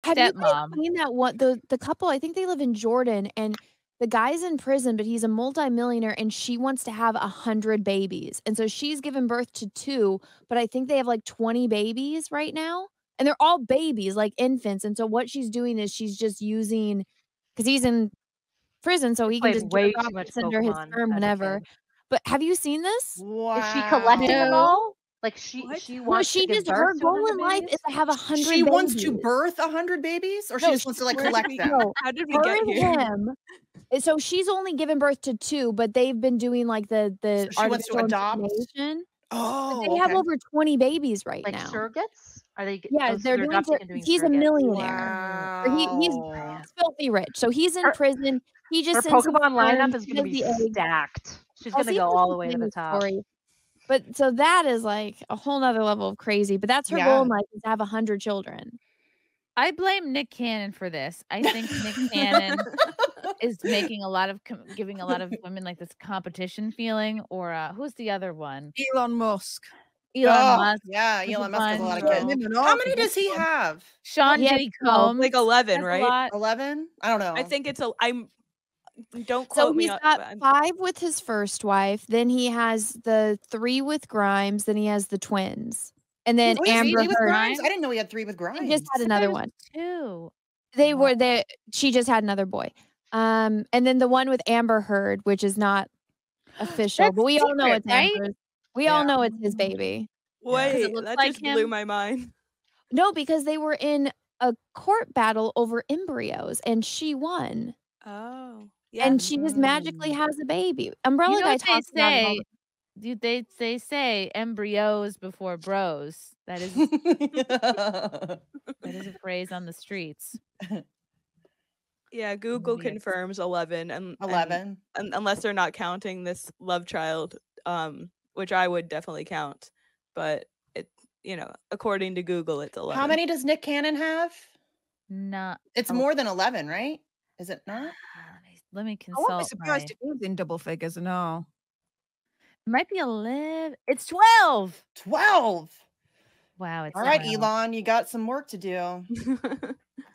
Have you guys stepmom. seen that one? The couple, I think they live in Jordan, and the guy's in prison, but he's a multimillionaire, and she wants to have 100 babies, and so she's given birth to 2, but I think they have like 20 babies right now, and they're all babies, like infants. And so what she's doing is she's just using, because he's in prison, so he can Played just way jerk off too much and send her his Pokemon sperm as a whenever. kid. But have you seen this? Is she collecting them No. all? Like she What? she No, wants she to give just her birth to goal 100 in life babies? is to have 100 She babies. wants to birth 100 babies, or she No, just wants to like Where did collect we- them? No, How did we her get and here? him. So she's only given birth to 2, but they've been doing like the So she wants to artificial adopt? insemination. Oh, They have okay. over 20 babies right Like now. surrogates? Are they? Yeah, oh, so they're doing adopting for, and doing he's a surrogates. millionaire. Or he's Wow. filthy rich. So he's in Her- prison. He Her just sends his Pokemon lineup sperm, is she going to does be the eggs. stacked. She's I'll going to see if go I all can the way to find the the top. story. But so that is like a whole nother level of crazy. But that's her Yeah. goal in life, is to have 100 children. I blame Nick Cannon for this. I think Nick Cannon is making a lot of giving a lot of women like this competition feeling. Or who's the other one? Elon Musk. Elon Musk. Yeah, There's a Elon Musk has a lot of bunch. kids. Women How are many does he have? Sean He has Diddy 12. Combs. Like 11, has a right? lot. 11? I don't know. I think it's don't So quote me he's on got but I'm- 5 with his first wife. Then he has the 3 with Grimes. Then he has the twins. And then What is Amber three with Heard. Grimes? I didn't know he had 3 with Grimes. He just had Said another there's one. 2. They were there. She just had another boy. And then the one with Amber Heard, which is not official, That's but we all know secret, it's right? Amber's. We all Yeah. know it's his baby. Wait, looks that like just blew him. my mind. No, because they were in a court battle over embryos, and she won. Oh. Yeah. And she just magically has a baby. Umbrella You know Guy what they talks about it all say? They say embryos before bros. That is a phrase on the streets. Yeah, Google Idiots. confirms 11 and 11. unless they're not counting this love child, which I would definitely count, but it, according to Google, it's 11. How many does Nick Cannon have? Not. It's more than 11, right? Is it not? Let me I won't be consult. surprised if it was in double figures. No. It might be 11. It's 12. 12. Wow. It's All right, 12. Elon, you got some work to do.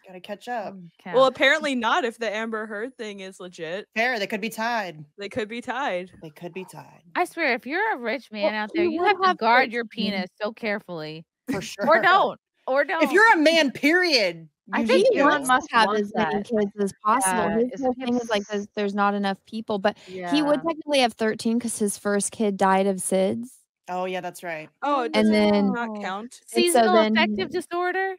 Gotta catch up. Okay. Well, apparently not if the Amber Heard thing is legit. Fair, they could be tied. They could be tied. They could be tied. I swear, if you're a rich man Well, out there, you you would have to have guard your 13. penis so carefully. For sure. Or don't. Or don't. If you're a man, period. I you think need Elon to. Musk have wants as many that. kids as possible. Yeah, His isn't whole he thing is like obs- there's not enough people, but he would Yeah. technically have 13 because his first kid died of SIDS. Oh, yeah, that's right. Oh, And does it then- not count? Seasonal then- affective disorder?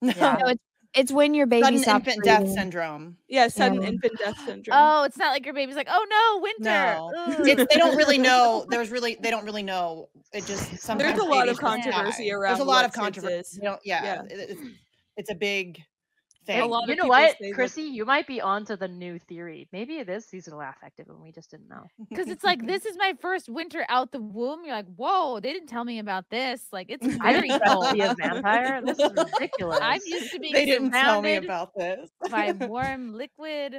No. Yeah. No, it's when your baby Sudden stops infant death breathing. syndrome. Yeah, sudden Yeah. infant death syndrome. Oh, it's not like your baby's like, oh no, winter. No. Ugh. They don't really know. They don't really know. It just sometimes There's a lot of babies just controversy die. around There's a lot what of SIDS controversy. is. They don't, yeah, Yeah. it's a big thing. A lot You of know people what, say that- Chrissy? You might be onto the new theory. Maybe it is seasonal affective and we just didn't know. Because it's like, this is my first winter out the womb. You're like, whoa, they didn't tell me about this. Like, it's I very didn't cold. be a vampire. This is ridiculous. I'm used to being They didn't tell me surrounded about this. by warm liquid.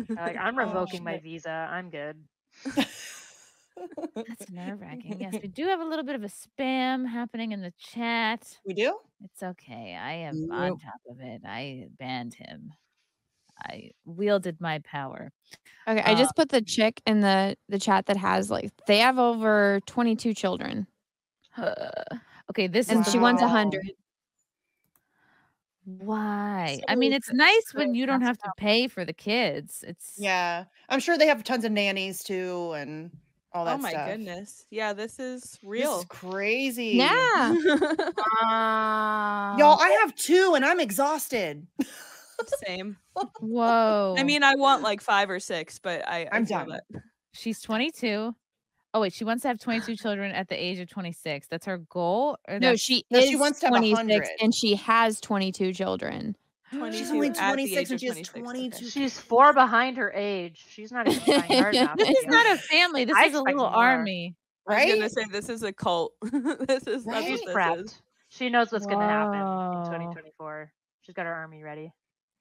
Like, I'm revoking my shit. visa. I'm good. That's nerve wracking. Yes, we do have a little bit of a spam happening in the chat. We do? It's okay. I am on Nope. top of it. I banned him. I wielded my power. Okay, I just put the chick in the chat that has like they have over 22 children, Okay, this and is she wants Wow. 100. why. So I mean, it's nice when you don't that's have to pay for the kids. It's Yeah. I'm sure they have tons of nannies too and all that Oh my stuff. goodness. Yeah, this is This real. is crazy. Yeah, Y'all, I have 2 and I'm exhausted. Same. Whoa. I mean, I want like 5 or 6, but I'm feel done. that. she's 22. Oh wait, she wants to have 22 children at the age of 26. That's her goal. Or no, that's- she No, is she wants to have 26 100. and she has 22 children. 22 She's only at the 26 age and of she has 26, okay. 22. She's 4 behind her age. She's not even trying hard enough. This is not a family. This I is a expect little more. army. I was gonna Right? say this is a cult. This is Right? that's She's what this prepped. is. She knows what's going to happen in Whoa. 2024. She's got her army ready.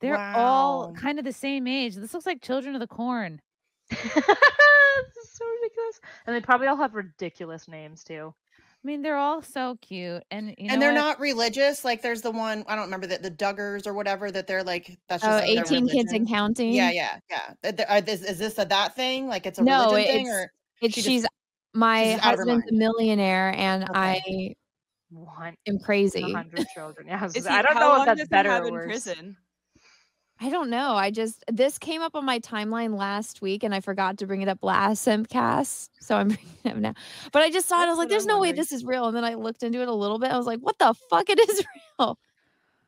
They're all Wow. kind of the same age. This looks like Children of the Corn. This is so ridiculous. And they probably all have ridiculous names too. I mean, they're all so cute, and you know And they're what? not religious. Like there's the one, I don't remember the Duggars or whatever, that they're like, that's Oh, just like their 18 kids and religion. counting. Yeah. Is this a that thing? Like it's a No, religion thing, or it's she she's just my she's out of her husband's a mind? millionaire and Okay. I One am crazy. 100 children. Yeah, Is I he? don't How know if long that's does he better have or in worse. prison? I don't know. This came up on my timeline last week and I forgot to bring it up last Simpcast. So I'm bringing it up now. But I just saw it. I That's was like, what there's I'm no way wondering. this is real. And then I looked into it a little bit. I was like, what the fuck? It is real.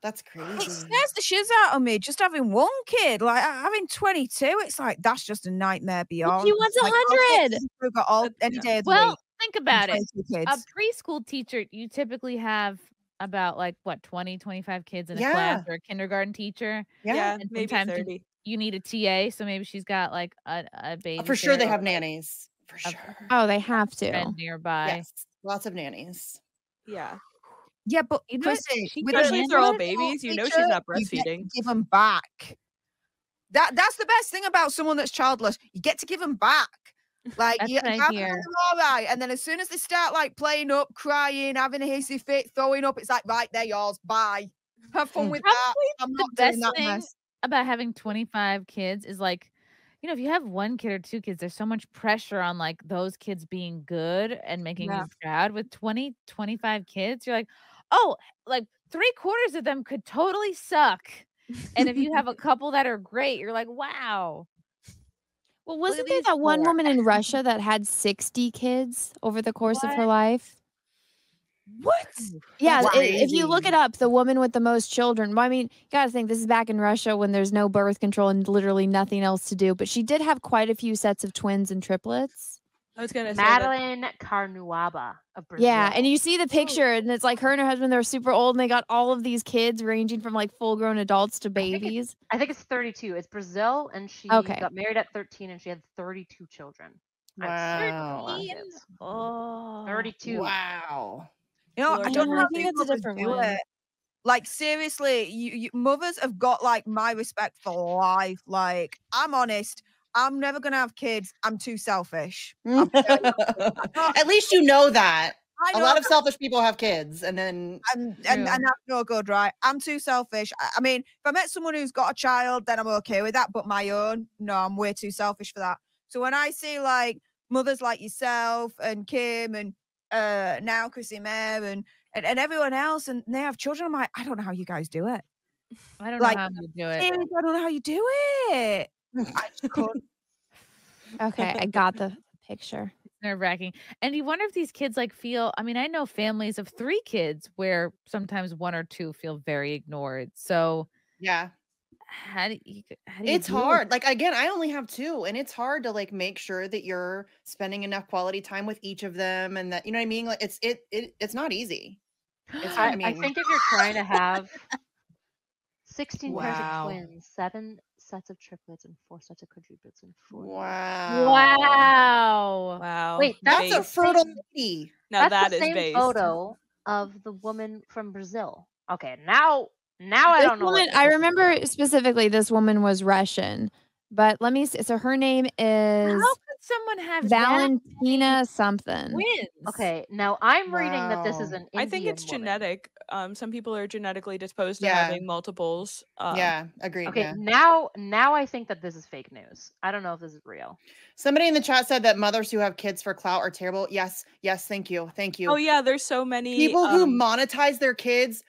That's It crazy. scares the shiz out of me just having one kid. Like having 22, it's like that's just a nightmare Well, beyond. she wants Like, I'll take 100. this if we've got all That's- any yeah. day of the Well, week. think and about it. 22 A kids. preschool teacher, you typically have about like what 20, 25 kids in a Yeah. class, or a kindergarten teacher. Yeah. And maybe sometimes 30. you need a TA, so maybe she's got like a baby. For sure they have nannies. For a sure. Oh, they have to. friend nearby. Yes. Lots of nannies. Yeah. Yeah, but You know what? Chrissy, She with can a Especially if they're all handle it. babies, you know she's teacher, not you get to breastfeeding. give them back. That's the best thing about someone that's childless. You get to give them back. Like That's you what I have to hear. have them all right, and then as soon as they start like playing up, crying, having a hissy fit, throwing up, it's like right, they're yours. Bye. Have fun with that. I'm The not doing best that thing mess. about having 25 kids is like, you know, if you have one kid or two kids, there's so much pressure on like those kids being good and making Yeah. you proud. With 20, 25 kids, you're like, oh, like 3/4 of them could totally suck. And if you have a couple that are great, you're like, wow. Well, Look at wasn't there these that one 4. woman in Russia that had 60 kids over the course of her What? life? What? Yeah, That's if you look crazy. it up, the woman with the most children. Well, I mean, you got to think this is back in Russia when there's no birth control and literally nothing else to do. But she did have quite a few sets of twins and triplets. I was gonna say that. Madeline Carnuaba of Brazil. Yeah, and you see the picture, and it's like her and her husband. They're super old, and they got all of these kids, ranging from like full-grown adults to babies. I think it's 32. It's Brazil, and she Okay. got married at 13, and she had 32 children. I Wow. have 13 kids. Oh, 32. Wow. You know, I Lord don't Yeah, know I how think these that's a mothers different do one. it. Like seriously, you mothers have got like my respect for life. Like I'm honest, I'm never gonna have kids. I'm too selfish. I'm very At least you know that. I A know lot of selfish people have kids, and then and True. that's no good, right? I'm too selfish. I mean, if I met someone who's got a child, then I'm okay with that. But my own, no, I'm way too selfish for that. So when I see like mothers like yourself and Kim and now Chrissie Mayr and everyone else, and they have children, I'm like, I don't know how you guys do it. I don't Like, know how I'm gonna do it. Seriously, I don't know how you do it. I just couldn't. Okay, I got the picture. Nerve-wracking. And you wonder if these kids like feel, I mean, I know families of 3 kids where sometimes 1 or 2 feel very ignored. So yeah, how do you it's deal with hard. Like again, I only have 2, and it's hard to like make sure that you're spending enough quality time with each of them, and that you know what I mean. Like it's not easy. It's I mean, think if you're trying to have 16 pairs Wow. of twins, 7 sets of triplets, and 4 sets of quadruplets, and 4. wow, Wow. Wow. Wait, that's that's a the fertile same- lady. Now That's that the is same based. photo of the woman from Brazil. Okay, now I This don't know. what woman, this I is. remember specifically this woman was Russian, but let me see. So her name is How could someone have Valentina something. twins? Okay, now I'm reading that this is Wow. an Indian I think it's woman. genetic. Some people are genetically disposed to Yeah. having multiples. Yeah, agreed. Okay, Yeah. now I think that this is fake news. I don't know if this is real. Somebody in the chat said that mothers who have kids for clout are terrible. Yes, thank you. Oh yeah, there's so many People who monetize their kids.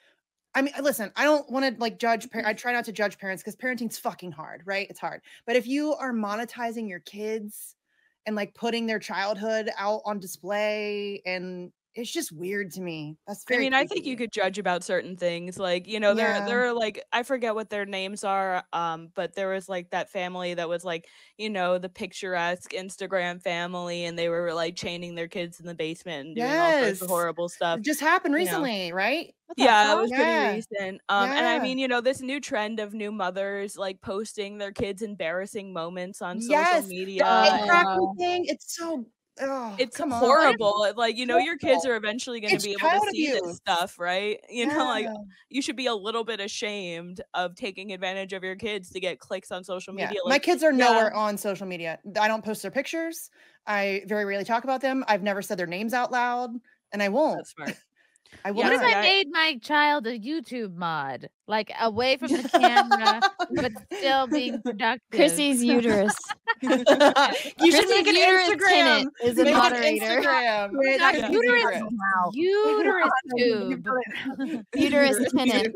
I mean, listen, I don't want to like judge. I try not to judge parents because parenting's fucking hard, right? It's hard. But if you are monetizing your kids and like putting their childhood out on display, and it's just weird to me. That's I very. mean, I think you creepy. could judge about certain things. Like, you know, Yeah. there are like I forget what their names are. But there was like that family that was like, you know, the picturesque Instagram family, and they were like chaining their kids in the basement and doing all sorts of Yes. horrible stuff. It just happened you know. recently, right? Yeah, it was Yeah. pretty recent. And I Yeah. mean, you know, this new trend of new mothers like posting their kids' embarrassing moments on Yes, social the media. tracking thing. It's so. Oh, It's come on. horrible. Like, you know, your kids Horrible. are eventually going to It's be able to child see this abuse. stuff, right? You know, like Yeah. you should be a little bit ashamed of taking advantage of your kids to get clicks on social Yeah. media. My Like, kids are yeah, nowhere on social media. I don't post their pictures. I very rarely talk about them. I've never said their names out loud. and I won't. That's smart. I will What if not. I made my child a YouTube mod, like away from the camera, but still being productive? Chrissy's uterus. You should Chrissy's make an uterus Instagram. tenant is a Make an moderator. Instagram. Yeah, Got that's uterus, secret. uterus tube. Uterus tenant.